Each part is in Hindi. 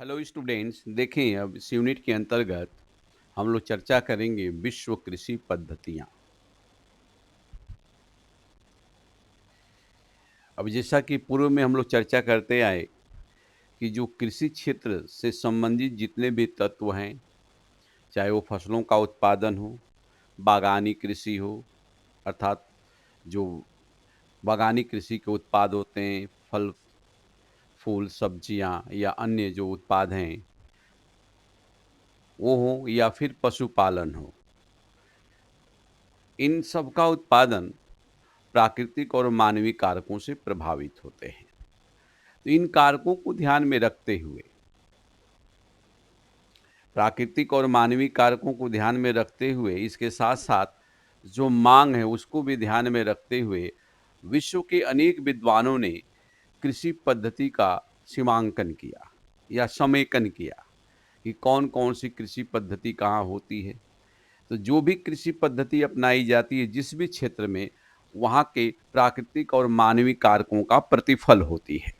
हेलो स्टूडेंट्स, देखें अब इस यूनिट के अंतर्गत हम लोग चर्चा करेंगे विश्व कृषि पद्धतियाँ। अब जैसा कि पूर्व में हम लोग चर्चा करते आए कि जो कृषि क्षेत्र से संबंधित जितने भी तत्व हैं, चाहे वो फसलों का उत्पादन हो, बागानी कृषि हो, अर्थात जो बागानी कृषि के उत्पाद होते हैं, फल फूल सब्जियां या अन्य जो उत्पाद हैं वो हो, या फिर पशुपालन हो, इन सब का उत्पादन प्राकृतिक और मानवीय कारकों से प्रभावित होते हैं। तो इन कारकों को ध्यान में रखते हुए, प्राकृतिक और मानवीय कारकों को ध्यान में रखते हुए, इसके साथ-साथ जो माँग है उसको भी ध्यान में रखते हुए, विश्व के अनेक विद्वानों ने कृषि पद्धति का सीमांकन किया या समेकन किया कि कौन-कौन सी कृषि पद्धति कहाँ होती है। तो जो भी कृषि पद्धति अपनाई जाती है जिस भी क्षेत्र में, वहाँ के प्राकृतिक और मानवीय कारकों का प्रतिफल होती है।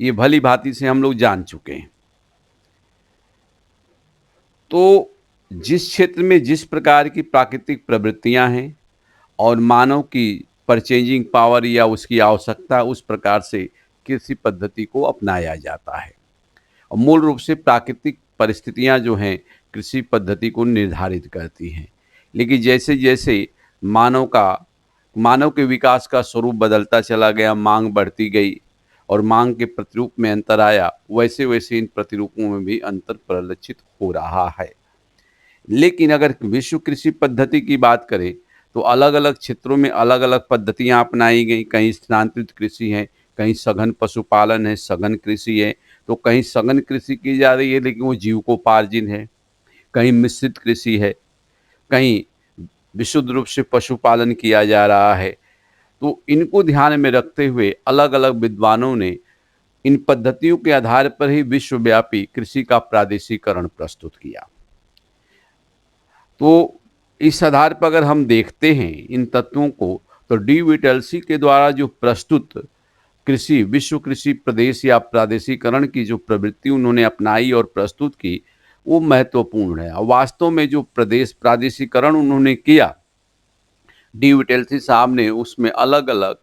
ये भली-भाँति से हम लोग जान चुके हैं। तो जिस क्षेत्र में जिस प्रकार की प्राकृतिक प्रवृत्तियाँ हैं और मानव की परचेजिंग पावर या उसकी आवश्यकता, उस प्रकार से कृषि पद्धति को अपनाया जाता है। और मूल रूप से प्राकृतिक परिस्थितियाँ जो हैं, कृषि पद्धति को निर्धारित करती हैं। लेकिन जैसे-जैसे मानव के विकास का स्वरूप बदलता चला गया, माँग बढ़ती गई और माँग के प्रतिरूप में अंतर आया, वैसे-वैसे इन प्रतिरूपों में भी अंतर परिलक्षित हो रहा है। लेकिन अगर विश्व कृषि पद्धति की बात करें, तो अलग-अलग क्षेत्रों में अलग-अलग पद्धतियाँ अपनाई गई। कहीं स्थानांतरित कृषि है, कहीं सघन पशुपालन है, सघन कृषि है, तो कहीं सघन कृषि की जा रही है लेकिन वो जीविकोपार्जन है, कहीं मिश्रित कृषि है, कहीं विशुद्ध रूप से पशुपालन किया जा रहा है। तो इनको ध्यान में रखते हुए अलग-अलग विद्वानों ने इन पद्धतियों के आधार पर ही विश्वव्यापी कृषि का प्रादेशिकरण प्रस्तुत किया। तो इस आधार पर अगर हम देखते हैं इन तत्वों को, तो डी विटलसी के द्वारा जो प्रस्तुत कृषि विश्व कृषि प्रदेश या प्रादेशिकरण की जो प्रवृत्ति उन्होंने अपनाई और प्रस्तुत की, वो महत्वपूर्ण है। और वास्तव में जो प्रदेश प्रादेशिकरण उन्होंने किया, डी विटलसी साहब ने उसमें अलग-अलग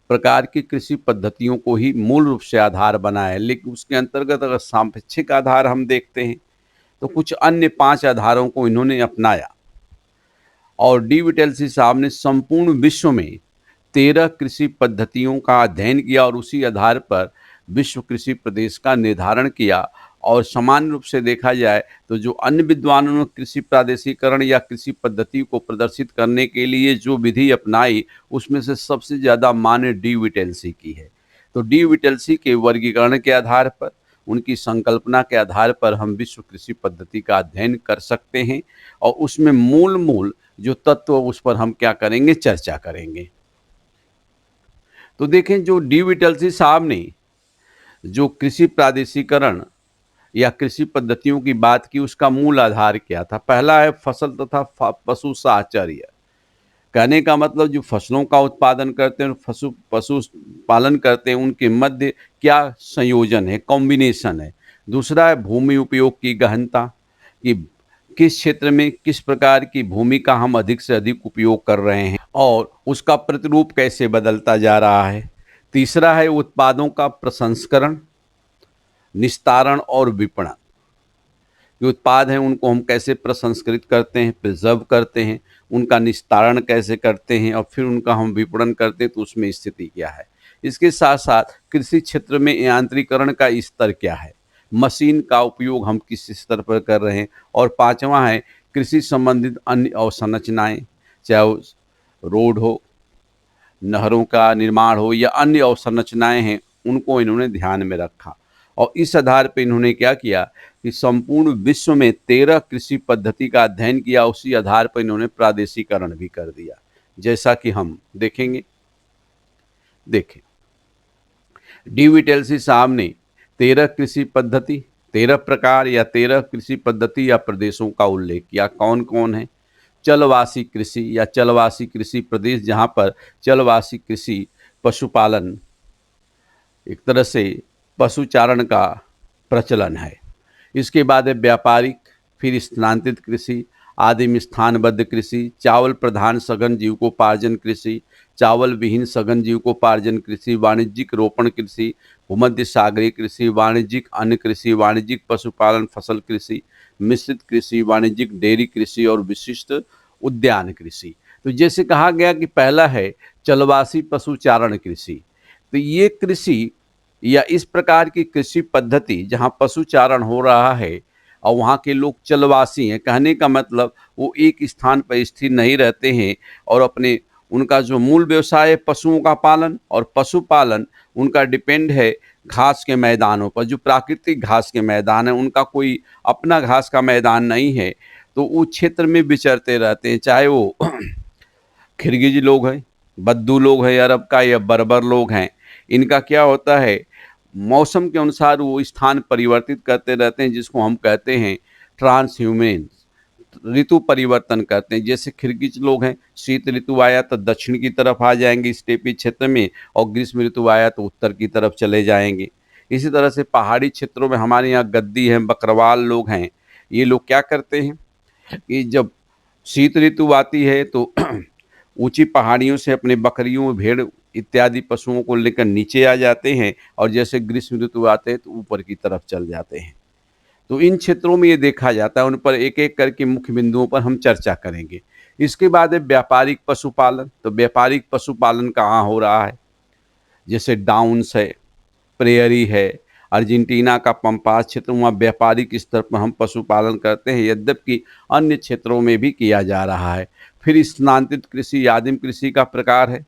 प्रकार की कृषि पद्धतियों को ही मूल रूप से आधार बनाया। लेकिन उसके अंतर्गत अगर सापेक्षिक आधार हम देखते हैं, तो कुछ अन्य 5 आधारों को इन्होंने अपनाया। और डी विटलसी साहब ने संपूर्ण विश्व में 13 कृषि पद्धतियों का अध्ययन किया और उसी आधार पर विश्व कृषि प्रदेश का निर्धारण किया। और सामान्य रूप से देखा जाए तो जो अन्य विद्वानों ने कृषि प्रादेशिकरण या कृषि पद्धति को प्रदर्शित करने के लिए जो विधि अपनाई, उसमें से सबसे ज़्यादा मान्य डी विटलसी की है। तो डी विटलसी के वर्गीकरण के आधार पर, उनकी संकल्पना के आधार पर हम विश्व कृषि पद्धति का अध्ययन कर सकते हैं और उसमें मूल जो तत्व, उस पर हम क्या करेंगे, चर्चा करेंगे। तो देखें, जो डी विटलसी साहब ने जो कृषि प्रादेशिकरण या कृषि पद्धतियों की बात की, उसका मूल आधार क्या था? पहला है फसल तथा पशु साहचर्य। कहने का मतलब जो फसलों का उत्पादन करते हैं, पशु पालन करते हैं, उनके मध्य क्या संयोजन है, कॉम्बिनेशन है। दूसरा है भूमि उपयोग की गहनता, कि किस क्षेत्र में किस प्रकार की भूमि का हम अधिक से अधिक उपयोग कर रहे हैं और उसका प्रतिरूप कैसे बदलता जा रहा है। तीसरा है उत्पादों का प्रसंस्करण, निस्तारण और विपणन। जो उत्पाद हैं उनको हम कैसे प्रसंस्कृत करते हैं, प्रिजर्व करते हैं, उनका निस्तारण कैसे करते हैं और फिर उनका हम विपणन करते हैं, तो उसमें स्थिति क्या है। इसके साथ साथ कृषि क्षेत्र में यांत्रिकरण का स्तर क्या है, मशीन का उपयोग हम किस स्तर पर कर रहे हैं। और पांचवा है कृषि संबंधित अन्य अवसंरचनाएं, चाहे वो रोड हो, नहरों का निर्माण हो या अन्य अवसंरचनाएं हैं, उनको इन्होंने ध्यान में रखा। और इस आधार पर इन्होंने क्या किया कि संपूर्ण विश्व में 13 कृषि पद्धति का अध्ययन किया। उसी आधार पर इन्होंने प्रादेशिकरण भी कर दिया, जैसा कि हम देखेंगे। देखें, डी विटलसी साहब ने 13 कृषि पद्धति, 13 प्रकार या 13 कृषि पद्धति या प्रदेशों का उल्लेख किया। कौन कौन है? चलवासी कृषि या चलवासी कृषि प्रदेश, जहाँ पर चलवासी कृषि पशुपालन, एक तरह से पशुचारण का प्रचलन है। इसके बाद है व्यापारिक, फिर स्थानांतरित कृषि, आदिम स्थानबद्ध कृषि, चावल प्रधान सघन जीविकोपार्जन कृषि, चावल विहीन सघन जीविकोपार्जन कृषि, वाणिज्यिक रोपण कृषि, भूमध्य सागरीय कृषि, वाणिज्यिक अन्न कृषि, वाणिज्यिक पशुपालन फसल कृषि, मिश्रित कृषि, वाणिज्यिक डेयरी कृषि और विशिष्ट उद्यान कृषि। तो जैसे कहा गया कि पहला है चलवासी पशुचारण कृषि। तो ये कृषि या इस प्रकार की कृषि पद्धति जहाँ पशुचारण हो रहा है और वहाँ के लोग चलवासी हैं, कहने का मतलब वो एक स्थान पर स्थिर नहीं रहते हैं और अपने उनका जो मूल व्यवसाय है पशुओं का पालन, और पशुपालन उनका डिपेंड है घास के मैदानों पर, जो प्राकृतिक घास के मैदान है, उनका कोई अपना घास का मैदान नहीं है, तो उस क्षेत्र में विचरते रहते हैं, चाहे वो खिरगिज लोग हैं, बद्दू लोग हैं अरब का, या बर्बर लोग हैं। इनका क्या होता है, मौसम के अनुसार वो स्थान परिवर्तित करते रहते हैं, जिसको हम कहते हैं ट्रांस ह्यूमेन, ऋतु परिवर्तन करते हैं। जैसे खिरगिच लोग हैं, शीत ऋतु आया तो दक्षिण की तरफ आ जाएंगे स्टेपी क्षेत्र में, और ग्रीष्म ऋतु आया तो उत्तर की तरफ चले जाएंगे। इसी तरह से पहाड़ी क्षेत्रों में हमारे यहाँ गद्दी हैं, बकरवाल लोग हैं, ये लोग क्या करते हैं कि जब शीत ऋतु आती है तो ऊंची पहाड़ियों से अपने बकरियों, भेड़ इत्यादि पशुओं को लेकर नीचे आ जाते हैं, और जैसे ग्रीष्म ऋतु आते हैं तो ऊपर की तरफ चल जाते हैं। तो इन क्षेत्रों में ये देखा जाता है, उन पर एक एक करके मुख्य बिंदुओं पर हम चर्चा करेंगे। इसके बाद है व्यापारिक पशुपालन। तो व्यापारिक पशुपालन कहाँ हो रहा है, जैसे डाउन्स है, प्रेयरी है, अर्जेंटीना का पंपास क्षेत्र, वहाँ व्यापारिक स्तर पर हम पशुपालन करते हैं, यद्यपि अन्य क्षेत्रों में भी किया जा रहा है। फिर स्थानांतरित कृषि, आदिम कृषि का प्रकार है।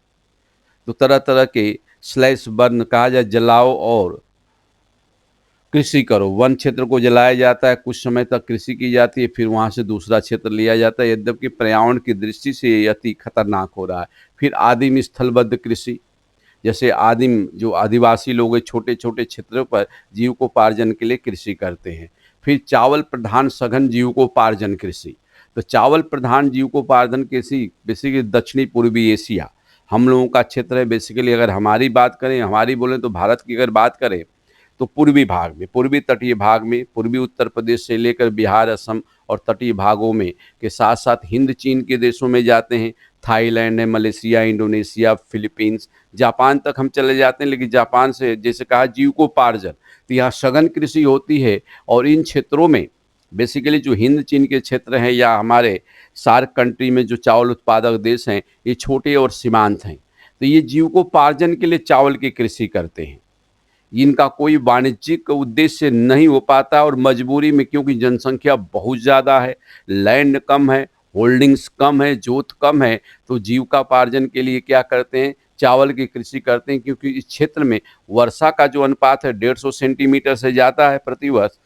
तो तरह तरह के स्लैश बर्न कहा जाए, जलाओ और कृषि करो, वन क्षेत्र को जलाया जाता है, कुछ समय तक कृषि की जाती है, फिर वहाँ से दूसरा क्षेत्र लिया जाता है, यद्यपि पर्यावरण की दृष्टि से ये अति खतरनाक हो रहा है। फिर आदिम स्थलबद्ध कृषि, जैसे आदिम जो आदिवासी लोग हैं, छोटे छोटे क्षेत्रों पर जीविकोपार्जन के लिए कृषि करते हैं। फिर चावल प्रधान सघन जीविकोपार्जन कृषि। तो चावल प्रधान जीविकोपार्जन कृषि बेसिकली दक्षिणी पूर्वी एशिया हम लोगों का क्षेत्र है। बेसिकली अगर हमारी बात करें, हमारी बोलें तो भारत की अगर बात करें तो पूर्वी भाग में, पूर्वी तटीय भाग में, पूर्वी उत्तर प्रदेश से लेकर बिहार, असम और तटीय भागों में के साथ साथ हिंद चीन के देशों में जाते हैं। थाईलैंड है, मलेशिया, इंडोनेशिया, फिलीपींस, जापान तक हम चले जाते हैं। लेकिन जापान से जैसे कहा जीविकोपार्जन, तो यहाँ सघन कृषि होती है, और इन क्षेत्रों में बेसिकली जो हिंद चीन के क्षेत्र हैं या हमारे सार्क कंट्री में जो चावल उत्पादक देश हैं, ये छोटे और सीमांत हैं, तो ये जीविकोपार्जन के लिए चावल की कृषि करते हैं। इनका कोई वाणिज्यिक उद्देश्य नहीं हो पाता, और मजबूरी में, क्योंकि जनसंख्या बहुत ज़्यादा है, लैंड कम है, होल्डिंग्स कम है, जोत कम है, तो जीविकापार्जन के लिए क्या करते हैं, चावल की कृषि करते हैं। क्योंकि इस क्षेत्र में वर्षा का जो अनुपात है 150 सेंटीमीटर से ज़्यादा है प्रतिवर्ष,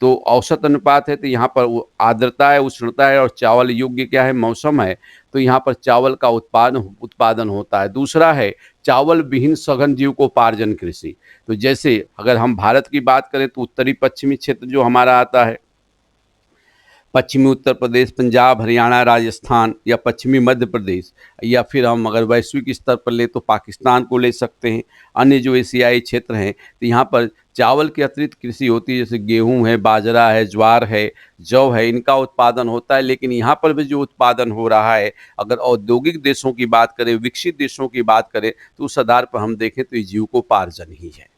तो औसत अनुपात है, तो यहाँ पर वो आर्द्रता है, उष्णता है, और चावल योग्य क्या है, मौसम है, तो यहाँ पर चावल का उत्पादन होता है। दूसरा है चावल विहीन सघन जीविकोपार्जन कृषि। तो जैसे अगर हम भारत की बात करें तो उत्तरी पश्चिमी क्षेत्र जो हमारा आता है, पश्चिमी उत्तर प्रदेश, पंजाब, हरियाणा, राजस्थान, या पश्चिमी मध्य प्रदेश, या फिर हम अगर वैश्विक स्तर पर ले तो पाकिस्तान को ले सकते हैं। अन्य जो एशियाई क्षेत्र हैं, तो यहाँ पर चावल के अतिरिक्त कृषि होती है, जैसे गेहूं है, बाजरा है, ज्वार है, जौ है, इनका उत्पादन होता है। लेकिन यहाँ पर भी जो उत्पादन हो रहा है, अगर औद्योगिक देशों की बात करें, विकसित देशों की बात करें, तो उस आधार पर हम देखें तो ये जीविकोपार्जन ही है।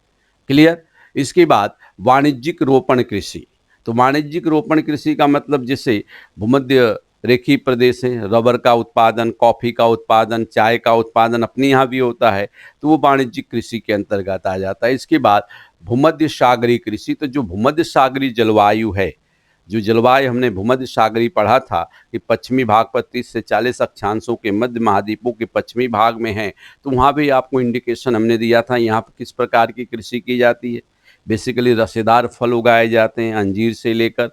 क्लियर। इसके बाद वाणिज्यिक रोपण कृषि। तो वाणिज्यिक रोपण कृषि का मतलब, जैसे भूमध्य रेखीय प्रदेश है, रबर का उत्पादन, कॉफ़ी का उत्पादन, चाय का उत्पादन अपने यहाँ भी होता है, तो वो वाणिज्यिक कृषि के अंतर्गत आ जाता है। इसके बाद भूमध्य सागरीय कृषि। तो जो भूमध्य सागरीय जलवायु है, जो जलवायु हमने भूमध्य सागरीय पढ़ा था कि पश्चिमी भाग पर 30 से 40 अक्षांशों के मध्य महाद्वीपों के पश्चिमी भाग में है, तो वहाँ भी आपको इंडिकेशन हमने दिया था यहाँ पर किस प्रकार की कृषि की जाती है। बेसिकली रसेदार फल उगाए जाते हैं, अंजीर से लेकर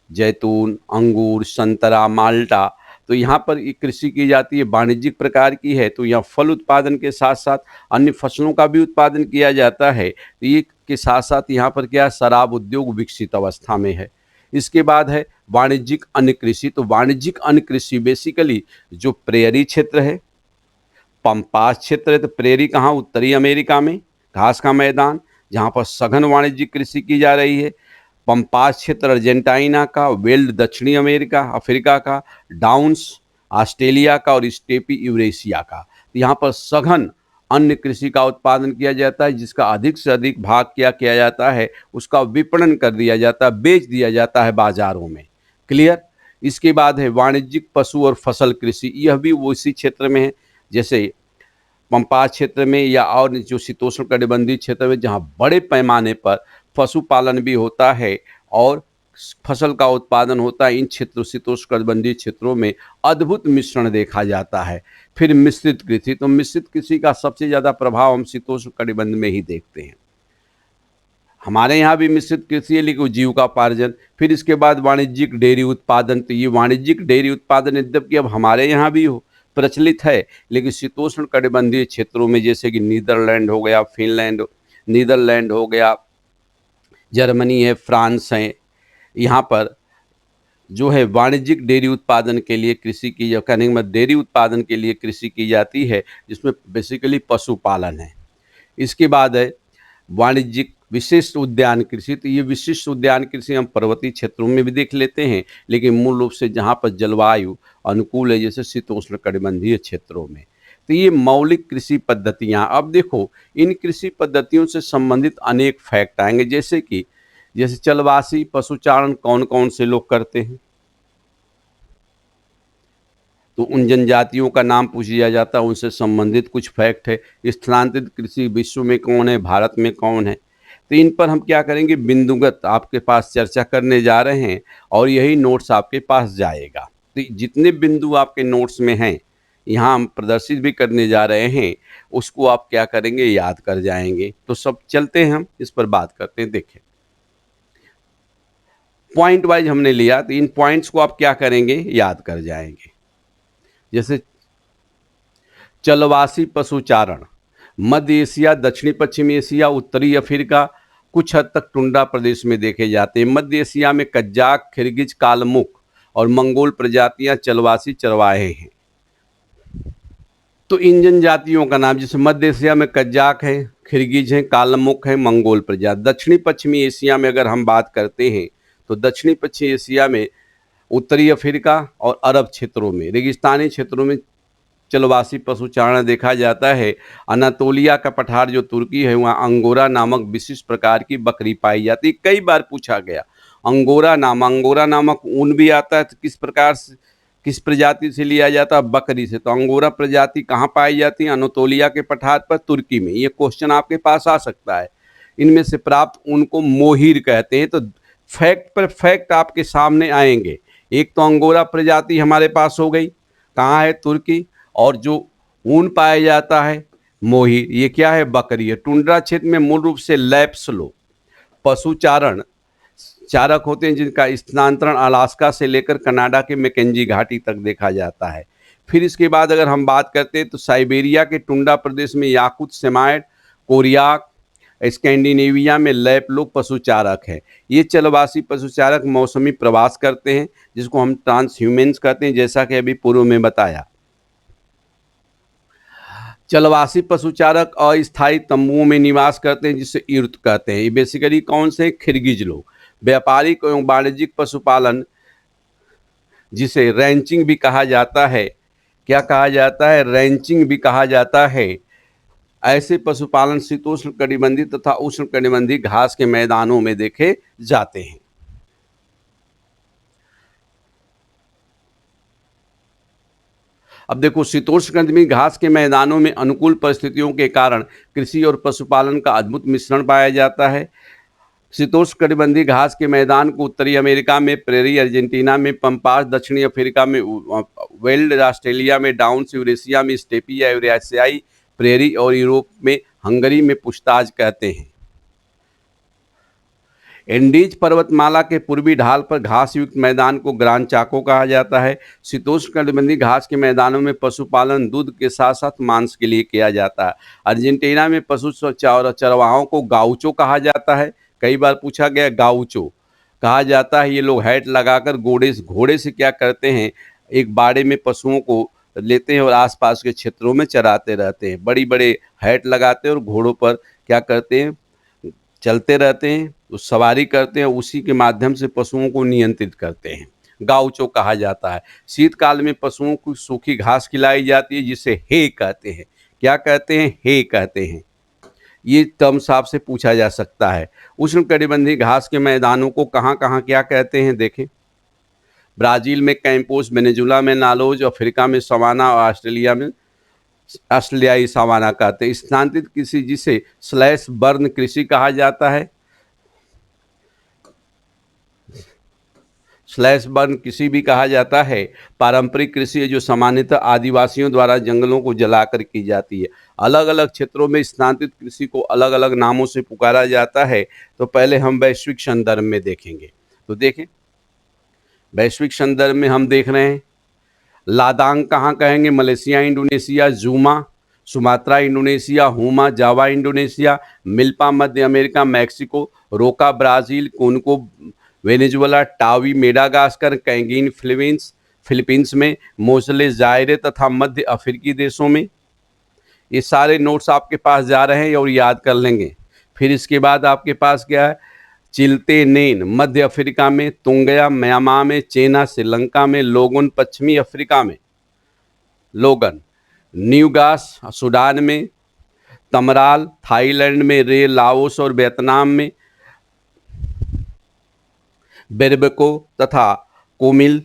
जैतून, अंगूर, संतरा, माल्टा। तो यहाँ पर ये कृषि की जाती है, वाणिज्यिक प्रकार की है। तो यहाँ फल उत्पादन के साथ साथ अन्य फसलों का भी उत्पादन किया जाता है। तो ये के साथ साथ यहाँ पर क्या, शराब उद्योग विकसित अवस्था में है। इसके बाद है वाणिज्यिक अन्न कृषि। तो वाणिज्यिक अन्न कृषि बेसिकली जो प्रेयरी क्षेत्र है, पंपास क्षेत्र है, तो प्रेयरी कहाँ, उत्तरी अमेरिका में, घास का मैदान, जहाँ पर सघन वाणिज्यिक कृषि की जा रही है। पंपास क्षेत्र अर्जेंटीना का, वेल्ड दक्षिणी अफ्रीका का, डाउन्स ऑस्ट्रेलिया का और स्टेपी यूरेशिया का। तो यहाँ पर सघन अन्य कृषि का उत्पादन किया जाता है, जिसका अधिक से अधिक भाग क्या किया जाता है, उसका विपणन कर दिया जाता है, बेच दिया जाता है बाजारों में। क्लियर। इसके बाद है वाणिज्यिक पशु और फसल कृषि, यह भी वो इसी क्षेत्र में है, जैसे पंपास क्षेत्र में या और जो शीतोष्ण कटिबंधीय क्षेत्र में, जहाँ बड़े पैमाने पर पशुपालन भी होता है और फसल का उत्पादन होता है। इन क्षेत्रों शीतोष्ण कटिबंधीय क्षेत्रों में अद्भुत मिश्रण देखा जाता है। फिर मिश्रित कृषि, तो मिश्रित कृषि का सबसे ज़्यादा प्रभाव हम शीतोष्ण कटिबंध में ही देखते हैं। हमारे यहाँ भी मिश्रित कृषि है, लेकिन जीविकोपार्जन। फिर इसके बाद वाणिज्यिक डेयरी उत्पादन, तो ये वाणिज्यिक डेयरी उत्पादन यद्यपि अब हमारे यहाँ भी प्रचलित है, लेकिन शीतोष्ण कटिबंधीय क्षेत्रों में जैसे कि नीदरलैंड हो गया, नीदरलैंड हो गया, जर्मनी है, फ्रांस है, यहाँ पर जो है वाणिज्यिक डेयरी उत्पादन के लिए कृषि की, कहने का मतलब डेयरी उत्पादन के लिए कृषि की जाती है, जिसमें बेसिकली पशुपालन है। इसके बाद है वाणिज्यिक विशिष्ट उद्यान कृषि, तो ये विशिष्ट उद्यान कृषि हम पर्वतीय क्षेत्रों में भी देख लेते हैं, लेकिन मूल रूप से जहाँ पर जलवायु अनुकूल है, जैसे शीतोष्ण कटिबंधीय क्षेत्रों में। तो ये मौलिक कृषि पद्धतियाँ। अब देखो, इन कृषि पद्धतियों से संबंधित अनेक फैक्ट आएंगे, जैसे चलवासी पशुचारण कौन कौन से लोग करते हैं, तो उन जनजातियों का नाम पूछ लिया जाता है, उनसे संबंधित कुछ फैक्ट है। स्थानांतरित कृषि विश्व में कौन है, भारत में कौन है, तो इन पर हम क्या करेंगे, बिंदुगत आपके पास चर्चा करने जा रहे हैं और यही नोट्स आपके पास जाएगा। तो जितने बिंदु आपके नोट्स में हैं, यहाँ हम प्रदर्शित भी करने जा रहे हैं, उसको आप क्या करेंगे, याद कर जाएंगे। तो सब चलते हैं, हम इस पर बात करते हैं। देखें, पॉइंट वाइज हमने लिया, तो इन पॉइंट्स को आप क्या करेंगे, याद कर जाएंगे। जैसे चलवासी पशुचारण, मध्य एशिया, दक्षिणी पश्चिमी एशिया, उत्तरी अफ्रीका, कुछ हद तक टुंड्रा प्रदेश में देखे जाते हैं। मध्य एशिया में कज्जाक, खिरगिज, कालमुख और मंगोल प्रजातियां चलवासी चरवाहे हैं। तो इन जनजातियों का नाम, जैसे मध्य एशिया में कज्जाक है, खिरगिज है, कालमुख है, मंगोल प्रजाति। दक्षिणी पश्चिमी एशिया में अगर हम बात करते हैं, तो दक्षिणी पश्चिमी एशिया में उत्तरी अफ्रीका और अरब क्षेत्रों में, रेगिस्तानी क्षेत्रों में चलवासी पशुचारण देखा जाता है। अनातोलिया का पठार जो तुर्की है, वहाँ अंगोरा नामक विशिष्ट प्रकार की बकरी पाई जाती है। कई बार पूछा गया, अंगोरा नामक ऊन भी आता है, तो किस प्रजाति से लिया जाता है, बकरी से। तो अंगोरा प्रजाति कहाँ पाई जाती है, अनातोलिया के पठार पर, तुर्की में। ये क्वेश्चन आपके पास आ सकता है। इनमें से प्राप्त ऊन को मोहिर कहते हैं। तो फैक्ट पर फैक्ट आपके सामने आएंगे। एक तो अंगोरा प्रजाति हमारे पास हो गई, कहाँ है, तुर्की, और जो ऊन पाया जाता है मोहिर, ये क्या है, बकरी है। टुंड्रा क्षेत्र में मूल रूप से लैप्सलो पशुचारण चारक होते हैं, जिनका स्थानांतरण अलास्का से लेकर कनाडा के मैकेंजी घाटी तक देखा जाता है। फिर इसके बाद अगर हम बात करते हैं, तो साइबेरिया के टुंड्रा प्रदेश में याकुत, सेमाइट, कोरियाक, स्कैंडिनेविया में लैप लोग पशुचारक हैं। ये चलवासी पशुचारक मौसमी प्रवास करते हैं, जिसको हम ट्रांसह्यूमेंस कहते हैं, जैसा कि अभी पूर्व में बताया। चलवासी पशुचारक अस्थायी तंबुओं में निवास करते हैं, जिसे इर्त कहते हैं। ये बेसिकली कौन से, खिरगिज लोग। व्यापारिक एवं वाणिज्यिक पशुपालन, जिसे रैंचिंग भी कहा जाता है, क्या कहा जाता है, रैंचिंग भी कहा जाता है। ऐसे पशुपालन शीतोष्ण कटिबंधीय तथा उष्ण कटिबंधीय घास के मैदानों में देखे जाते हैं। अब देखो, शीतोष्ण कटिबंधीय घास के मैदानों में अनुकूल परिस्थितियों के कारण कृषि और पशुपालन का अद्भुत मिश्रण पाया जाता है। शीतोष्ण कटिबंधीय घास के मैदान को उत्तरी अमेरिका में प्रेरी, अर्जेंटीना में पंपास, दक्षिणी अफ्रीका में वेल्ड, ऑस्ट्रेलिया में डाउन्स, यूरेशिया में स्टेपी या यूरेशियाई प्रेरी और यूरोप में हंगरी में पुछताछ कहते हैं। एंडीज पर्वतमाला के पूर्वी ढाल पर घास युक्त मैदान को ग्रान चाको कहा जाता है। शीतोष्ण कटिबंधीय घास के मैदानों में पशुपालन दूध के साथ साथ मांस के लिए किया जाता है। अर्जेंटीना में पशु चरवाहों को गाउचो कहा जाता है। कई बार पूछा गया, गाउचो कहा जाता है। ये लोग हैट लगाकर घोड़े से क्या करते हैं, एक बाड़े में पशुओं को लेते हैं और आसपास के क्षेत्रों में चराते रहते हैं। बड़ी बड़े हैट लगाते हैं और घोड़ों पर क्या करते हैं, चलते रहते हैं तो सवारी करते हैं, उसी के माध्यम से पशुओं को नियंत्रित करते हैं। गाउचो कहा जाता है। शीतकाल में पशुओं को सूखी घास खिलाई जाती है, जिसे हे कहते हैं। क्या कहते हैं? हे कहते हैं। ये टर्म्स आपसे पूछा जा सकता है। उष्णकटिबंधीय घास के मैदानों को कहाँ कहाँ क्या कहते हैं देखें। ब्राजील में कैंपोस, वेनेजुला में नालोज, अफ्रीका में सवाना और ऑस्ट्रेलिया में ऑस्ट्रेलियाई सवाना कहते हैं। स्थानांतरित कृषि, जिसे स्लैश बर्न कृषि कहा जाता है, स्लैश बर्न कृषि भी कहा जाता है। पारंपरिक कृषि है जो सामान्यतः आदिवासियों द्वारा जंगलों को जलाकर की जाती है। अलग अलग क्षेत्रों में स्थानांतरित कृषि को अलग अलग नामों से पुकारा जाता है। तो पहले हम वैश्विक संदर्भ में देखेंगे। तो देखें, वैश्विक संदर्भ में हम देख रहे हैं, लादांग कहाँ कहेंगे? मलेशिया इंडोनेशिया, जूमा सुमात्रा इंडोनेशिया, हुमा जावा इंडोनेशिया, मिल्पा मध्य अमेरिका मैक्सिको, रोका ब्राज़ील, कोनको वेनेजुएला, टावी मेडागास्कर, कैंगीन फिलीपींस में, मोजले जायरे तथा मध्य अफ्रीकी देशों में। ये सारे नोट्स आपके पास जा रहे हैं और याद कर लेंगे। फिर इसके बाद आपके पास क्या है? चिल्ते नेन मध्य अफ्रीका में, तुंगया म्यांमार में, चेना श्रीलंका में, लोगन पश्चिमी अफ्रीका में, लोगन न्यूगास सूडान में, तमराल थाईलैंड में, रे लाओस और वियतनाम में, बेरबको तथा कोमिल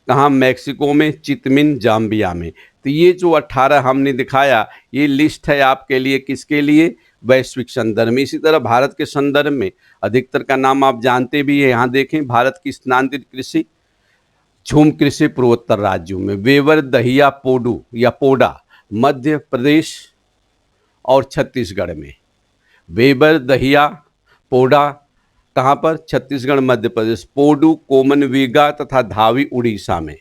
कहाँ? मैक्सिको में, चितमिन जाम्बिया में। तो ये जो 18 हमने दिखाया, ये लिस्ट है आपके लिए, किसके लिए? वैश्विक संदर्भ में। इसी तरह भारत के संदर्भ में अधिकतर का नाम आप जानते भी हैं। यहाँ देखें, भारत की स्थानांतरित कृषि झूम कृषि पूर्वोत्तर राज्यों में, वेवर दहिया पोडू या पोडा मध्य प्रदेश और छत्तीसगढ़ में, वेबर दहिया पोडा कहाँ पर? छत्तीसगढ़ मध्य प्रदेश, पोडू कोमनवीगा तथा धावी उड़ीसा में,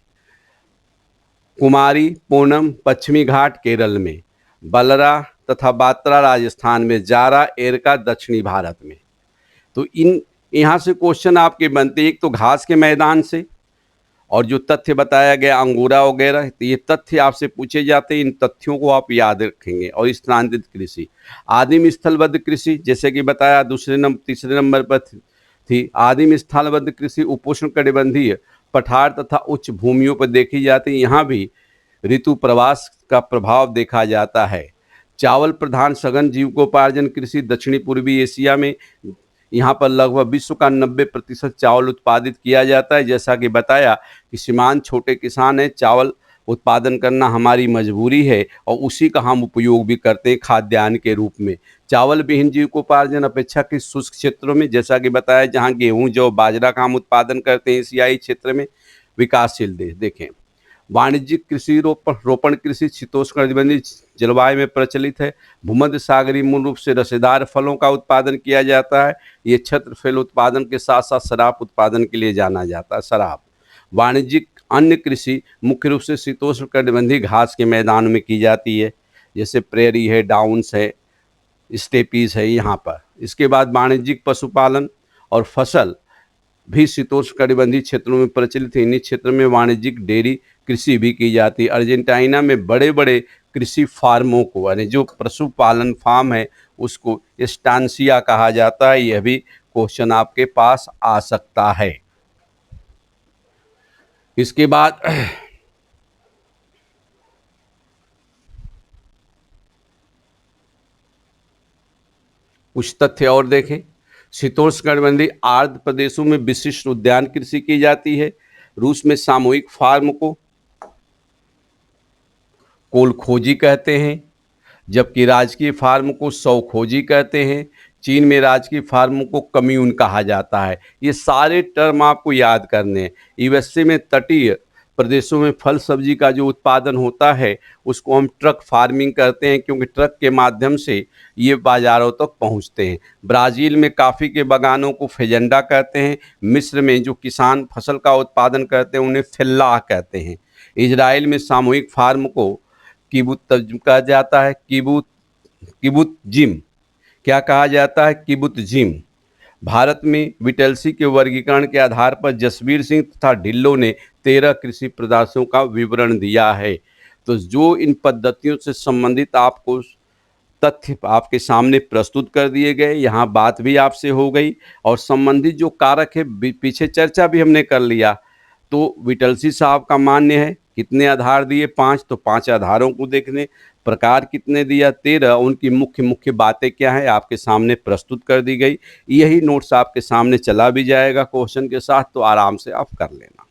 कुमारी पूनम पश्चिमी घाट केरल में, बलरा तथा बात्रा राजस्थान में, जारा एरका दक्षिणी भारत में। तो इन यहाँ से क्वेश्चन आपके बनते हैं, एक तो घास के मैदान से, और जो तथ्य बताया गया अंगूरा वगैरह, तो ये तथ्य आपसे पूछे जाते हैं। इन तथ्यों को आप याद रखेंगे। और स्थानांतरित कृषि, आदिम स्थलबद्ध कृषि, जैसे कि बताया तीसरे नंबर पर थी। आदिम स्थलबद्ध कृषि उपोष्णकटिबंधीय पठार तथा उच्च भूमियों पर देखी जाती है। यहाँ भी ऋतु प्रवास का प्रभाव देखा जाता है। चावल प्रधान सघन जीविकोपार्जन कृषि दक्षिणी पूर्वी एशिया में, यहाँ पर लगभग विश्व का 90% चावल उत्पादित किया जाता है। जैसा कि बताया कि सीमांत छोटे किसान हैं, चावल उत्पादन करना हमारी मजबूरी है और उसी का हम उपयोग भी करते हैं खाद्यान्न के रूप में। चावल विहीन जीविकोपार्जन अपेक्षाकृत शुष्क क्षेत्रों में, जैसा कि बताया, जहाँ गेहूँ जौ बाजरा का हम उत्पादन करते हैं, एशियाई क्षेत्र में विकासशील देश। देखें, वाणिज्यिक कृषि रोपण कृषि शीतोष्णकटिबंधीय जलवायु में प्रचलित है। भूमध्य सागरीय मूल रूप से रसेदार फलों का उत्पादन किया जाता है। ये क्षेत्र फल उत्पादन के साथ साथ शराब उत्पादन के लिए जाना जाता है। शराब वाणिज्यिक अन्य कृषि मुख्य रूप से शीतोष्णकटिबंधीय घास के मैदान में की जाती है, जैसे प्रेरी है, डाउन्स है, स्टेपीज है यहाँ पर। इसके बाद वाणिज्यिक पशुपालन और फसल भी शीतोष्णकटिबंधीय क्षेत्रों में प्रचलित है। इन्हीं क्षेत्र में वाणिज्यिक डेयरी कृषि भी की जाती है। अर्जेंटीना में बड़े बड़े कृषि फार्मों को, यानी जो पशुपालन फार्म है, उसको एस्टांसिया कहा जाता है। यह भी क्वेश्चन आपके पास आ सकता है। इसके बाद कुछ तथ्य और देखें। शीतोष्णकटिबंधीय आर्द्र प्रदेशों में विशिष्ट उद्यान कृषि की जाती है। रूस में सामूहिक फार्म को कोलखोजी कहते हैं, जबकि राजकीय फार्म को सौखोजी कहते हैं। चीन में राजकीय फार्म को कम्यून कहा जाता है। ये सारे टर्म आपको याद करने हैं। यूएसए में तटीय प्रदेशों में फल सब्जी का जो उत्पादन होता है, उसको हम ट्रक फार्मिंग करते हैं, क्योंकि ट्रक के माध्यम से ये बाज़ारों तक पहुंचते हैं। ब्राज़ील में काफ़ी के बागानों को फेजेंडा कहते हैं। मिस्र में जो किसान फसल का उत्पादन करते हैं, उन्हें फिल्लाह कहते हैं। इजराइल में सामूहिक फार्म को किबुत कहा जाता है। किबुत जिम क्या कहा जाता है? किबुत जिम। भारत में विटेल्सी के वर्गीकरण के आधार पर जसवीर सिंह तथा ढिल्लो ने 13 कृषि प्रजातियों का विवरण दिया है। तो जो इन पद्धतियों से संबंधित आपको तथ्य आपके सामने प्रस्तुत कर दिए गए, यहाँ बात भी आपसे हो गई और संबंधित जो कारक है पीछे चर्चा भी हमने कर लिया। तो विटलसी साहब का मान्य है कितने आधार दिए 5, तो 5 आधारों को देखने, प्रकार कितने दिया 13, उनकी मुख्य मुख्य बातें क्या है आपके सामने प्रस्तुत कर दी गई। यही नोट्स आपके सामने चला भी जाएगा क्वेश्चन के साथ, तो आराम से आप कर लेना।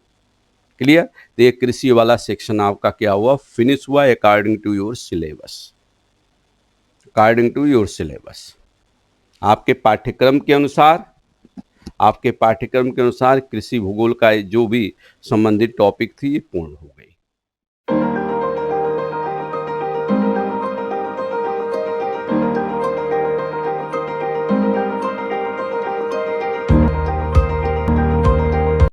क्लियर? तो ये कृषि वाला सेक्शन आपका क्या हुआ, फिनिश हुआ according to your syllabus. According to your syllabus आपके पाठ्यक्रम के अनुसार कृषि भूगोल का जो भी संबंधित टॉपिक थी ये पूर्ण हो गई।